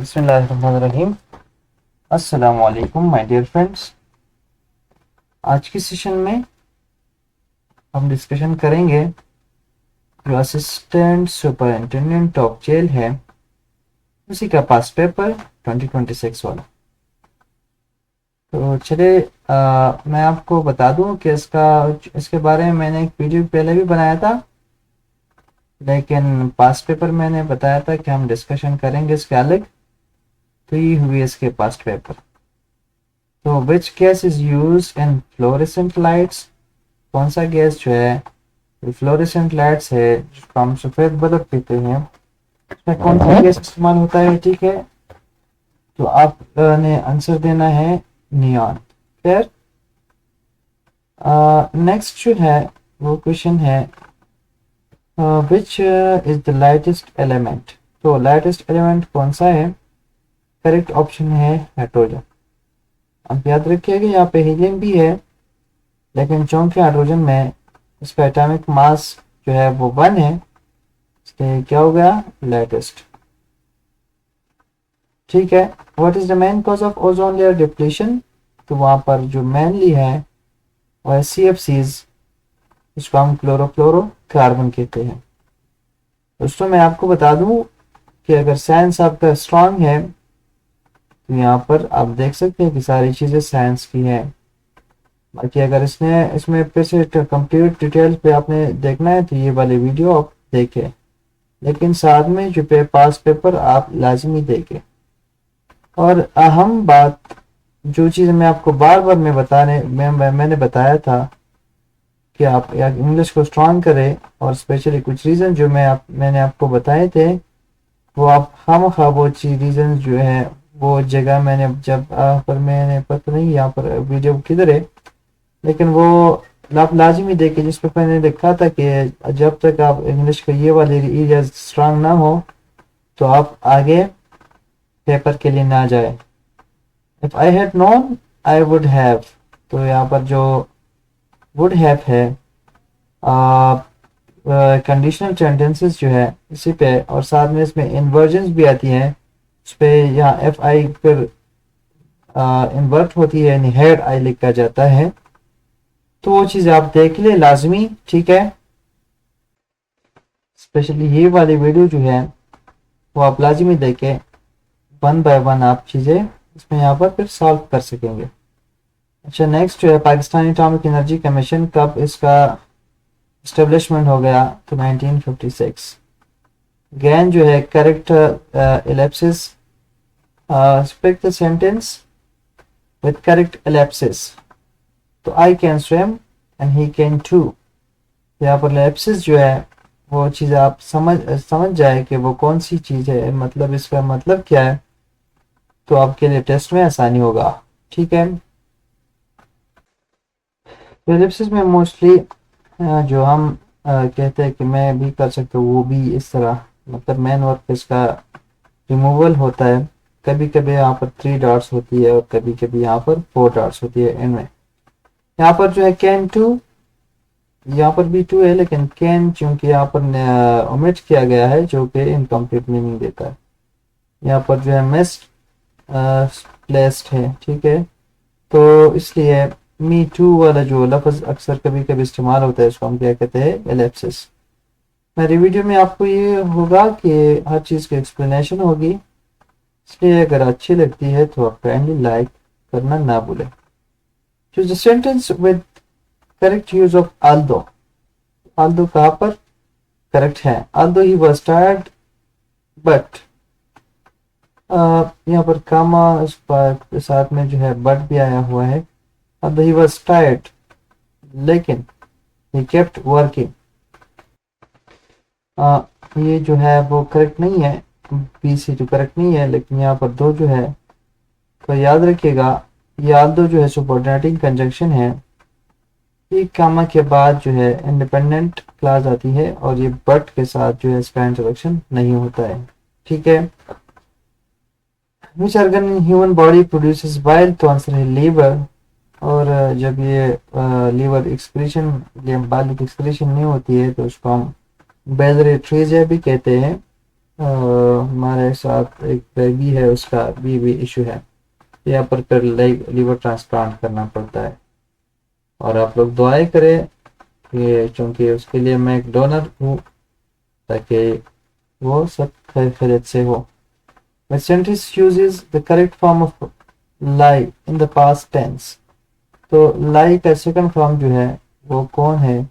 बिस्मिल्लाहिर्रहमानिर्रहीम। अस्सलाम वालेकुम माय डियर फ्रेंड्स। आज की सेशन में हम डिस्कशन करेंगे जो असिस्टेंट सुपरिटेंडेंट ऑफ जेल है उसी का पास्ट पेपर 2026 वाला। तो चलिए मैं आपको बता दूं कि इसके बारे में मैंने एक वीडियो पहले भी बनाया था, लेकिन पास्ट पेपर मैंने बताया था कि हम डिस्कशन करेंगे इसके अलग। तो ये हुई इसके पास्ट पेपर। तो which gas is use in fluorescent lights, कौन सा गैस जो है फ्लोरेसेंट लाइट्स है जिसको हम सफेद बल्ब कहते हैं, उसमें कौन सा गैस इस्तेमाल होता है। ठीक है, तो आपने आंसर देना है नियॉन। फिर नेक्स्ट जो है वो क्वेश्चन है which is the lightest element. तो लाइटेस्ट एलिमेंट कौन सा है? करेक्ट ऑप्शन है हाइड्रोजन। अब याद रखिएगा यहाँ पे हीलियम भी है, लेकिन चूंकि हाइड्रोजन में इसका एटॉमिक मास जो है वो 1 है, इसलिए क्या हो गया लाइटेस्ट। ठीक है, what is the main cause of ozone layer depletion. तो वहां पर जो मेनली है वो है CFCs, इसको हम क्लोरोफ्लोरोकार्बन कहते हैं। दोस्तों मैं आपको बता दूं कि अगर साइंस आपका स्ट्रांग है तो यहाँ पर आप देख सकते हैं कि सारी चीजें साइंस की हैं। बाकी अगर इसमें फिर से कंप्लीट डिटेल पे आपने देखना है तो ये वाली वीडियो आप देखें, लेकिन साथ में जो पास पेपर आप लाजमी देखें। और अहम बात जो चीज़ मैं आपको बार बार मैंने बताया था कि आप इंग्लिश को स्ट्रांग करें, और स्पेशली कुछ रीज़न जो मैंने आपको बताए थे वो आप खामखा वो चीज रीज़न जो है वो जगह मैंने मैंने पता नहीं यहाँ पर वीडियो किधर है, लेकिन वो आप लाजमी देखें जिस पर मैंने लिखा था कि जब तक आप इंग्लिश का ये वाली एरिया स्ट्रांग ना हो तो आप आगे पेपर के लिए ना जाए। If I had known I would have, तो यहाँ पर जो वुड हैव है कंडीशनल सेंटेंसेस जो है इसी पे, और साथ में इसमें इन्वर्जन्स भी आती हैं, उस पे यहाँ FI फिर इन्वर्ट होती है यानी हेड आई लिखा जाता है। तो वो चीज़ आप देख ले लाजमी। ठीक है, स्पेशली ये वाली वीडियो जो है वो आप लाजमी देखें, 1 बाय 1 आप चीज़ें इसमें यहाँ पर फिर सॉल्व कर सकेंगे। अच्छा, नेक्स्ट जो है पाकिस्तानी एटॉमिक एनर्जी कमीशन, कब इसका इस्टेब्लिशमेंट हो गया? तो 1956। गैन जो है correct ellipsis, spec the sentence with correct ellipsis. तो I can swim and he can too. यहाँ पर एलिप्सिस जो है वो चीज़ आप समझ जाए कि वो कौन सी चीज़ है, मतलब इसका मतलब क्या है, तो आपके लिए टेस्ट में आसानी होगा। ठीक है, एलिप्सिस में मोस्टली जो हम कहते हैं कि मैं भी कर सकता हूँ वो भी इस तरह, मतलब मैन वर्क इसका रिमूवल होता है। कभी कभी यहाँ पर 3 डॉट्स होती है और कभी कभी यहाँ पर 4 डॉट्स होती है इनमें। यहाँ पर जो है कैन टू, यहाँ पर भी 2 है, लेकिन कैन चूंकि यहाँ पर ओमिट किया गया है जो कि इनकम्प्लीट मीनिंग देता है। यहाँ पर जो है मिस्ड प्लेस्ड है। ठीक है, तो इसलिए मी टू वाला जो लफ्ज अक्सर कभी कभी इस्तेमाल होता है इसको हम क्या कहते हैं एलिप्सिस। मेरी वीडियो में आपको ये होगा कि हर चीज़ की एक्सप्लेनेशन होगी, इसलिए अगर अच्छी लगती है तो आप काइंडली लाइक करना ना भूलें। Choose the sentence with correct use of Aldous. Aldous कहाँ पर करेक्ट है? Aldous he was tired but, यहाँ पर कामा इस साथ में जो है बट भी आया हुआ है। अब ही वाज टायर्ड लेकिन ही केप्ट वर्किंग, ये जो है वो करेक्ट नहीं है, BC जो करेक्ट नहीं है, लेकिन यहाँ पर 2 जो है तो याद रखिएगा ये आल्दो जो है सुबऑर्डिनेटिंग कंजंक्शन है। ये कामा के बाद जो है इंडिपेंडेंट क्लास आती है और ये बट के साथ जो है इसका इंट्रोडक्शन नहीं होता है। ठीक है, which organ in human body produces bile, तो आंसर है लीवर। और जब ये लीवर एक्सक्रीशन बाइल एक्सक्रीशन नहीं होती है तो उसको हम बेलरी ट्रीजिया भी कहते हैं। हमारे साथ एक बेबी है, उसका भी इशू है, यहाँ पर फिर लीवर ट्रांसप्लांट करना पड़ता है। और आप लोग दुआएं करें कि चूँकि उसके लिए मैं एक डोनर हूँ, ताकि वो सब खैरियत से हो। My sentence uses the correct form of lie in the past tense. तो lie का सेकंड फॉर्म जो है वो कौन है?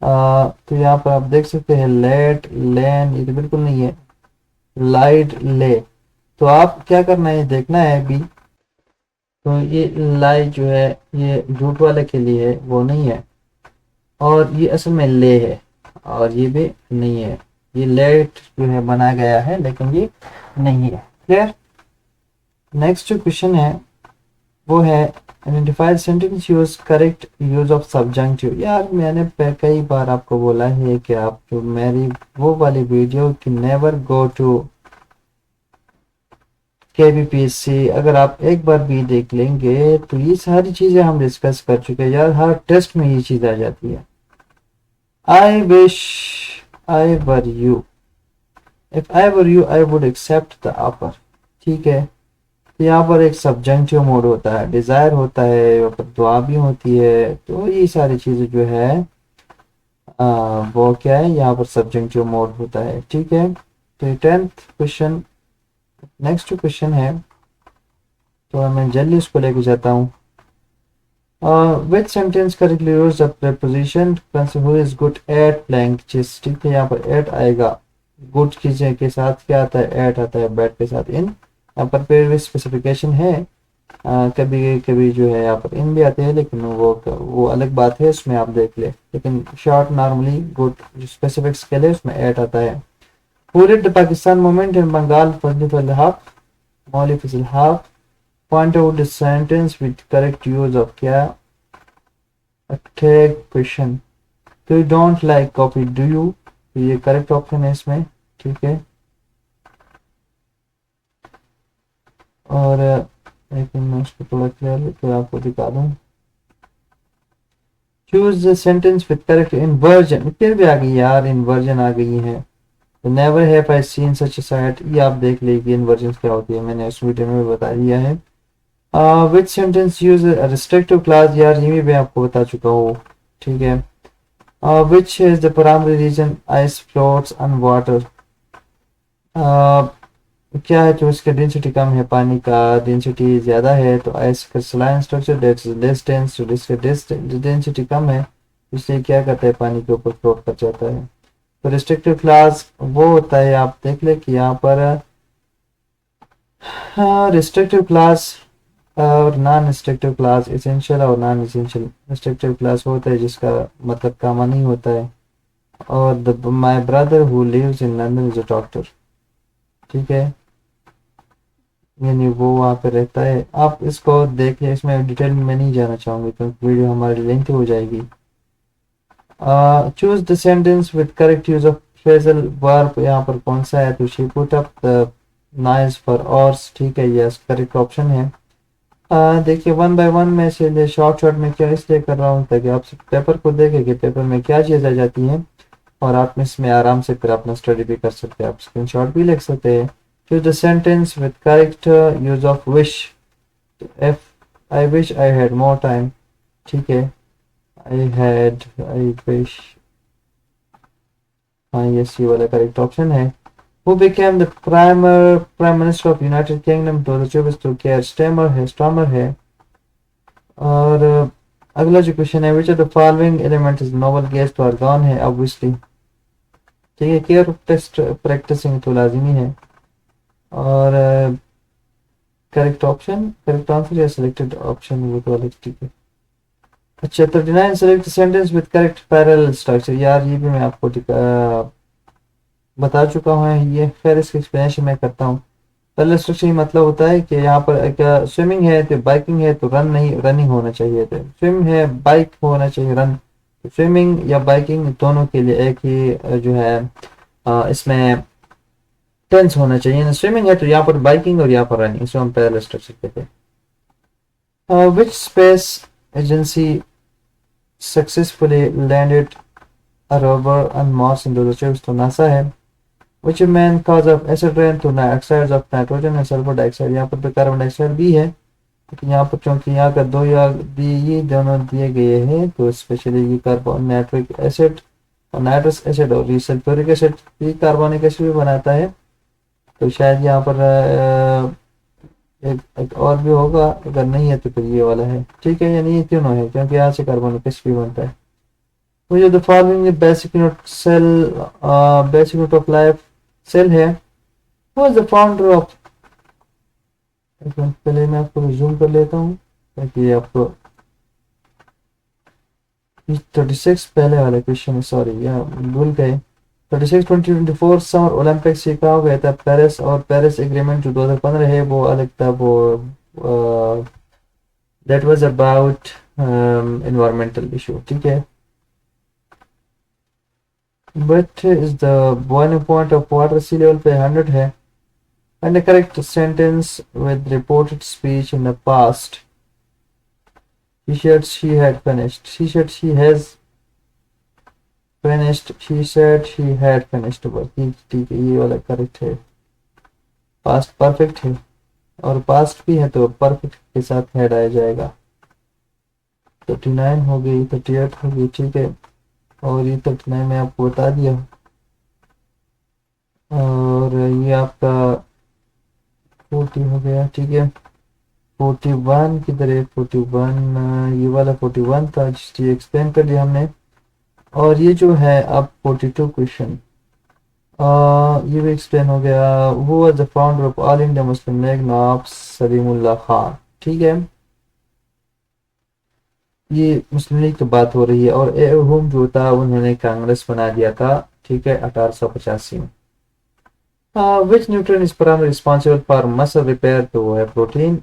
तो यहाँ पर आप देख सकते हैं लेट, लेन, ये तो बिल्कुल नहीं है। लाइड, ले। तो आप क्या करना है, देखना है अभी। तो ये लाई जो है ये झूठ वाले के लिए है, वो नहीं है। और ये असल में ले है, और ये भी नहीं है। ये लेट जो है बनाया गया है, लेकिन ये नहीं है। क्लियर? नेक्स्ट जो क्वेश्चन है वो है identify sentence use correct use of subjective. यार मैंने कई बार आपको बोला है कि आप जो मेरी वो वाली वीडियो कि नेवर गो टू KVPSC, अगर आप एक बार भी देख लेंगे तो ये सारी चीजें हम डिस्कस कर चुके हैं यार। हर टेस्ट में ये चीज आ जाती है। I wish I were you, if I were you I would accept the offer. ठीक है, तो यहाँ पर एक सब्जेक्टिव मोड होता है, डिजायर होता है, यहाँ पर दुआ भी होती है। तो ये सारी चीजें जो है वो क्या है, यहाँ पर सब्जेक्टिव मोड होता है। ठीक है, तो 10th क्वेश्चन, नेक्स्ट जो क्वेश्चन है तो मैं जल्दी उसको लेके जाता हूँ। Which sentence correctly use the preposition who is good at playing chess. ठीक है, यहाँ पर एट आएगा। गुड चीजें के साथ क्या आता है, एट आता है। बैड के साथ इन। यहाँ पर फिर स्पेसिफिकेशन है, कभी कभी जो है यहाँ पर इन भी आते हैं, लेकिन वो अलग बात है, उसमें आप देख ले। लेकिन शॉर्ट नॉर्मली गुड जो स्पेसिफिक्स के लिए उसमें एट आता है। Who led the Pakistan movement in Bengal for the half? Mauli Fazil half. Point out the sentence with correct use of क्या? A tag question. So you don't like coffee, do you? तो ये correct option है इसमें। ठीक है, और लेकिन मैं उसको थोड़ा क्लियर तो आपको दिखा दूं। Choose the sentence with correct inversion. फिर भी आ गई यार, इन्वर्जन आ गई है। Never have I seen such a site, ये आप देख लीजिए इन्वर्जन क्या होती है, मैंने उस वीडियो में बता दिया है। विच सेंटेंस यूज रिस्ट्रिक्टिव क्लास, यार ये भी मैं आपको बता चुका हूँ। ठीक है, which is the primary reason ice floats on water. क्या है, जो इसका डेंसिटी कम है, पानी का डेंसिटी ज्यादा है, तो ice crystalline structure that is less dense, तो इसका डेंसिटी कम है, इसलिए क्या करता है, पानी के ऊपर फ्लोट कर जाता है। तो रिस्ट्रिक्टिव क्लास वो होता है, आप देख ले कि यहाँ पर रिस्ट्रिक्टिव क्लास और नॉन रिस्ट्रिक्टिव क्लास, एसेंशियल और नॉन एसेंशियल। रिस्ट्रिक्टिव क्लास वो होता है जिसका मतलब काम नहीं होता है। और my brother who lives in London is a doctor. ठीक है, यानी वो वहाँ पे रहता है। आप इसको देखिए, इसमें डिटेल में मैं नहीं जाना चाहूंगी क्योंकि वीडियो हमारी लेंथ हो जाएगी। Choose the sentence with correct use of phrasal verb, यहाँ पर कौन सा है, तो she put up the nice for oars. ठीक है, यस करेक्ट ऑप्शन है। देखिए वन बाय वन में से शॉर्ट शॉर्ट में क्या इसलिए कर रहा हूँ ताकि आप पेपर को देखें कि पेपर में क्या चीज़ आ जाती है, और आप इसमें आराम से फिर अपना स्टडी भी कर सकते हैं, आप स्क्रीनशॉट भी लिख सकते हैं। Choose the sentence with correct use of wish. If I wish I had more time. ठीक है, आई विश, हाँ यस ये वाला करेक्ट ऑप्शन है। Who became the prime minister of United Kingdom 2024, तो केयर स्टारमर है, और अगला जो क्वेश्चन है, विच of the following element is noble gas, तो आर्गन है ऑब्वियसली। ठीक है, केयर टेस्ट प्रैक्टिसिंग तो लाजिमी है। और करेक्ट ऑप्शन, करेक्ट आंसर या सिलेक्टेड ऑप्शन वो तो अलग। ठीक है, अच्छा 39 select sentence with correct parallel structure. यार ये भी मैं आपको बता चुका हूँ, ये फिर इसकी एक्सप्लेनेशन मैं करता हूँ। पैरेलल स्ट्रक्चर ही मतलब होता है कि यहाँ पर एक स्विमिंग है तो बाइकिंग है, तो रन नहीं, रनिंग होना चाहिए थे। स्विम है, बाइक होना चाहिए, रन। स्विमिंग या बाइकिंग दोनों के लिए एक ही जो है इसमें टेंस होना चाहिए। स्विमिंग है तो यहाँ पर बाइकिंग और यहाँ पर रनिंग, इसको हम पैरेलल स्ट्रक्चर कहते हैं। Which space agency successfully landed a rover on Mars in 2024, तो नासा है। Which main cause of acid rain तो oxides of nitrogen and sulphur dioxide. यहाँ पर तो कार्बन डाइऑक्साइड भी है, लेकिन यहाँ पर चूंकि यहाँ का दो या ये दोनों दिए गए हैं तो स्पेशली ये कार्बन नाइट्रिक एसिड और नाइट्रस एसिड और ये सल्फ्यूरिक एसिड भी कार्बोनिक एसिड भी बनाता है। तो शायद यहाँ पर एक और भी होगा, अगर नहीं है तो फिर ये वाला है, ठीक है, यानी ये तीनों है क्योंकि यहाँ से कार्बोनिक एसिड भी बनता है। मुझे the following basic unit cell, basic unit of life cell है। वो द फाउंडर ऑफ, पहले मैं आपको जूम कर लेता हूँ ताकि आपको 36 पहले वाले क्वेश्चन, सॉरी यहाँ भूल गए। 36 2024 समर ओलंपिक्स ये कहा गया था पेरिस, और पेरिस एग्रीमेंट जो 2015 है वो अलग था, वो that was about environmental issue, ठीक है। But is the boiling point of water sea level पे 100 है। And the correct sentence with reported speech in the past. She said she had finished. She said she has finished. She said she had finished work. ये ठीक है, ये वाला correct है। Past perfect है और पास्ट भी है तो परफेक्ट के साथ हेड आ जाएगा। 39 हो गई, 38 हो गई, ठीक है। और ये 39 मैं आपको बता दिया। और ये आपका 40 हो गया, ठीक है। 41 किधर है? 41 ये वाला 41 था, जी एक्सप्लेन कर दिया हमने। और ये जो है अब 42 क्वेश्चन, ये भी एक्सप्लेन हो गया। Who was the founder of All India Muslim League? Nawab Salimullah Khan, ठीक है। ये मुस्लिम लीग की बात हो रही है। और हुम जो था उन्होंने कांग्रेस बना दिया था, ठीक है, 1885 में। विच nutrient is primary responsible for muscle repair? तो वो है प्रोटीन।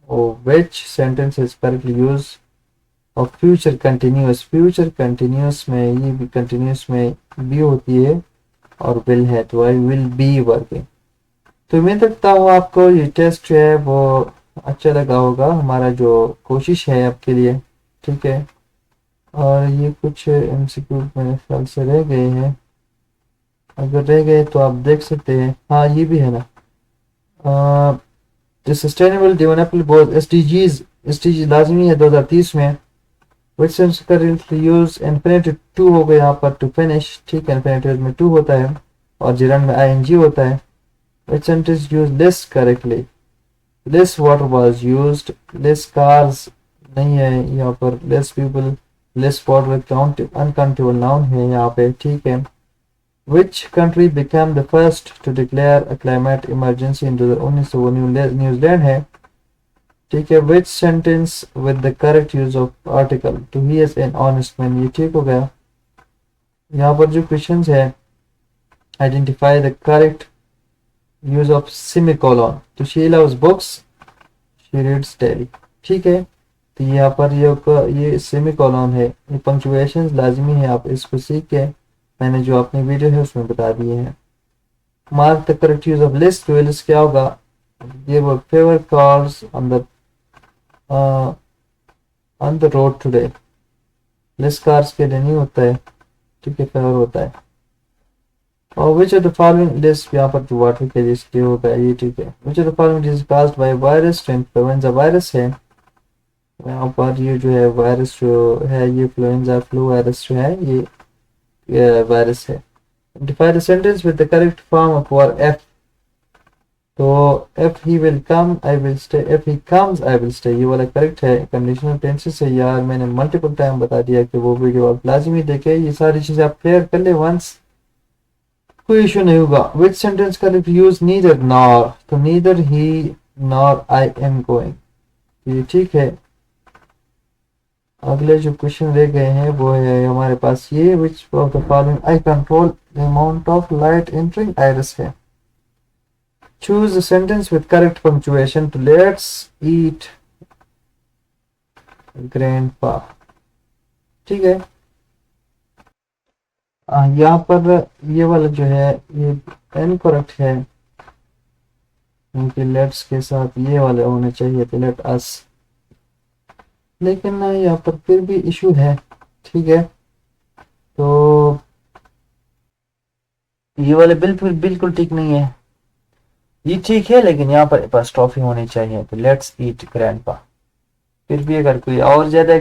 और which sentence is correctly use of future continuous? Future continuous में ये भी कंटिन्यूस में बी होती है और विल है, तो आई विल बी वर्किंग। तो उम्मीद रखता हूँ आपको ये टेस्ट जो है वो अच्छा लगा होगा, हमारा जो कोशिश है आपके लिए, ठीक है। और ये कुछ एमसीक्यू मेरे ख्याल से रह गए हैं, अगर रह गए तो आप देख सकते हैं। हाँ ये भी है ना, सस्टेनेबल डेवलपमेंट गोल एसडीजी लाजमी है 2030 में। Which sense currently use infinitive to हो गया यहाँ पर टू फिनिश, ठीक है, इन्फिनिटिव में टू होता है और जिरन में आईएनजी होता है। विच sentence use less correctly? Less water was used, less cars नहीं है यहाँ पर, less people, less water count uncountable noun है यहाँ पे, ठीक है। Which country became the first to declare a climate emergency in 2019? तो वो न्यूजीलैंड है, ठीक है। Which sentence with the correct use of article? To he is an honest man, ये ठीक हो गया। यहाँ पर जो क्वेश्चंस है, identify the correct use of semicolon. तो she loves books, she reads daily, ठीक है। तो यहाँ पर ये सेमीकोलन है, ये पंक्चुएशन लाजमी है, आप इसको सीख के मैंने जो अपनी वीडियो है उसमें बता दिए हैं। Mark the correct use of list. तो लिस्ट क्या होगा? ये वो favour cars on the road today. List cars के लिए नहीं होता है, ठीक है, फेवर होता है। और विच ऑफ द फॉलोइंग लिस्ट, यहाँ पर जो वाटर के लिस्ट होगा ये, ठीक है। विच of the following disease caused by virus? तो इन्फ्लुएंजा वायरस है यहाँ पर। ये जो है वायरस जो है ये इन्फ्लुएंजा फ्लू वायरस जो है ये वायरस है। Define the sentence with the correct form of verb F. तो if he will come I will stay, if he comes I will stay, ये वाला करेक्ट है। कंडीशनल टेंसेस है यार, मैंने मल्टीपल टाइम बता दिया कि वो वीडियो आप लाजमी देखें, ये सारी चीजें आप क्लियर कर ले वंस, कोई इशू नहीं होगा। Which sentence correct use neither nor? तो neither he nor I am going, ये ठीक है। अगले जो क्वेश्चन रह गए हैं वो है हमारे पास ये, which of the following eye control the amount of light entering iris है। Choose the sentence with correct punctuation. Two let's eat grandpa, ठीक है। यहाँ पर ये वाला जो है ये इनकरेक्ट है, क्योंकि लेट्स के साथ ये वाले होने चाहिए थे, लेट अस, लेकिन यहाँ पर फिर भी इशू है, ठीक है। तो ये वाले बिल्कुल बिल्कुल ठीक नहीं है, ये ठीक है लेकिन यहाँ पर एपॉस्ट्रोफी होनी चाहिए, तो लेट्स ईट ग्रैंडपा। फिर भी अगर कोई और ज़्यादा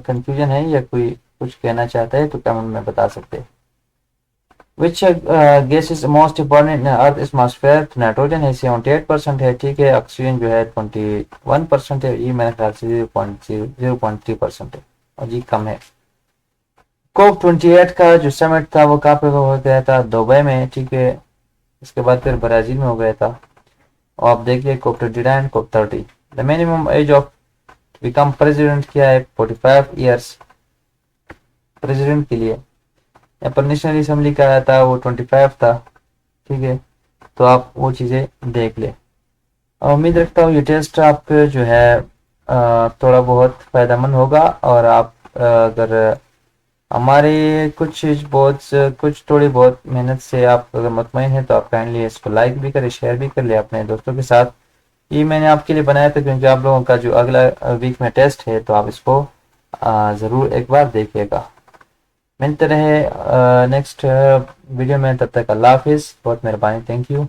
कंफ्यूजन है या कोई कुछ कहना चाहता है तो कमेंट में बता सकते हैं। Which gas is most important in earth atmosphere? तो नाइट्रोजन है 78% है, ठीक है। ऑक्सीजन जो है 21% है, ये मेरे ख्याल से 0.3% है और ये कम है। कोप 28 का जो समिट था वो कहाँ पे हो गया था? दुबई में, ठीक है। इसके बाद फिर ब्राज़ील में हो गया था। और आप देखिए कोप 29, कोप 30। The minimum age of become president क्या है? 45 ईयर्स प्रेसिडेंट के लिए। यहाँ पर नेशनल असेंबली का आया था वो 25 था, ठीक है। तो आप वो चीज़ें देख ले। और उम्मीद रखता हूँ ये टेस्ट आप जो है थोड़ा बहुत फ़ायदेमंद होगा, और आप अगर हमारे कुछ थोड़ी बहुत मेहनत से आप अगर मुतमईन हैं तो आप काइंडली इसको लाइक भी करें, शेयर भी कर ले अपने दोस्तों के साथ। ये मैंने आपके लिए बनाया था क्योंकि आप लोगों का जो अगला वीक में टेस्ट है तो आप इसको ज़रूर एक बार देखिएगा। मिलते रहे नेक्स्ट वीडियो में, तब तक अल्लाह हाफिज़, बहुत मेहरबानी, थैंक यू।